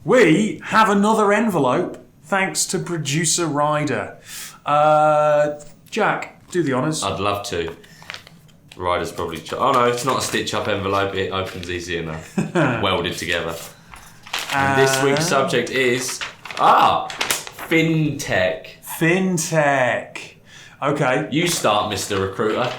We have another envelope thanks to producer Ryder. Jack, do the honours. I'd love to. Ryder's probably... Oh no, it's not a stitch-up envelope. It opens easy enough. Welded together. And this week's subject is... FinTech. FinTech. Okay. You start, Mr. Recruiter.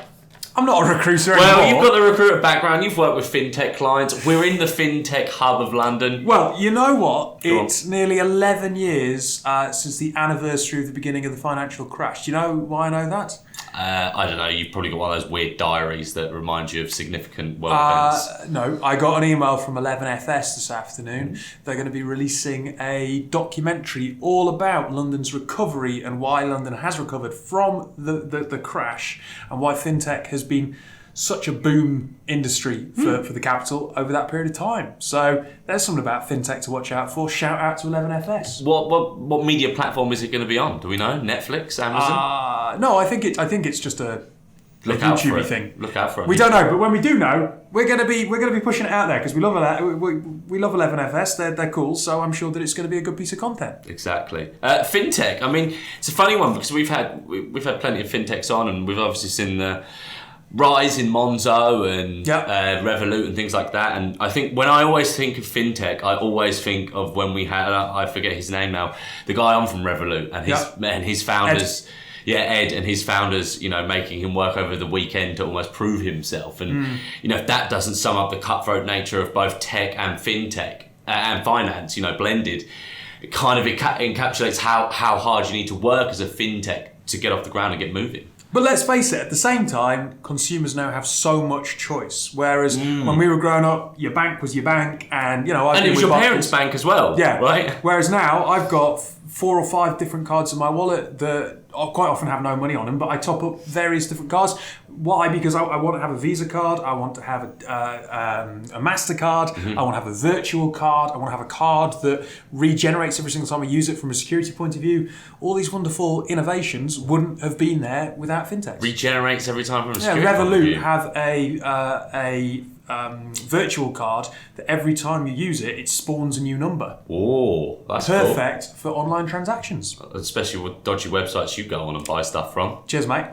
I'm not a recruiter anymore. Well, you've got the recruiter background. You've worked with FinTech clients. We're in the FinTech hub of London. Well, you know what? It's nearly 11 years since the anniversary of the beginning of the financial crash. Do you know why I know that? I don't know. You've probably got one of those weird diaries that remind you of significant world events. No, I got an email from 11FS this afternoon. They're going to be releasing a documentary all about London's recovery and why London has recovered from the crash and why FinTech has been such a boom industry for the capital over that period of time. So there's something about FinTech to watch out for. Shout out to 11FS. What media platform is it going to be on? Do we know? Netflix, Amazon? No, I think it's just a YouTube thing. Look out for it. We don't know, but when we do know, we're going to be pushing it out there because we love 11FS. They're cool, so I'm sure that it's going to be a good piece of content. Exactly. FinTech. I mean, it's a funny one because we've had plenty of FinTechs on, and we've obviously seen the rise in Monzo and Revolut and things like that. And I think when I always think of FinTech, I always think of when we had, I forget his name now, the guy on from Revolut and his founders. Ed and his founders, making him work over the weekend to almost prove himself. And, if that doesn't sum up the cutthroat nature of both tech and FinTech and finance, blended, it kind of encapsulates how hard you need to work as a FinTech to get off the ground and get moving. But let's face it, at the same time, consumers now have so much choice. Whereas when we were growing up, your bank was your bank, and it was your parents' bank as well. Yeah, right. Whereas now I've got 4 or 5 different cards in my wallet that quite often have no money on them, but I top up various different cards. Why? Because I want to have a Visa card, I want to have a MasterCard, I want to have a virtual card, I want to have a card that regenerates every single time I use it from a security point of view. All these wonderful innovations wouldn't have been there without FinTech. Regenerates every time from a security point of view. Revolut have a virtual card that every time you use it, it spawns a new number. Oh, that's perfect for online transactions. Especially with dodgy websites you go on and buy stuff from. Cheers, mate.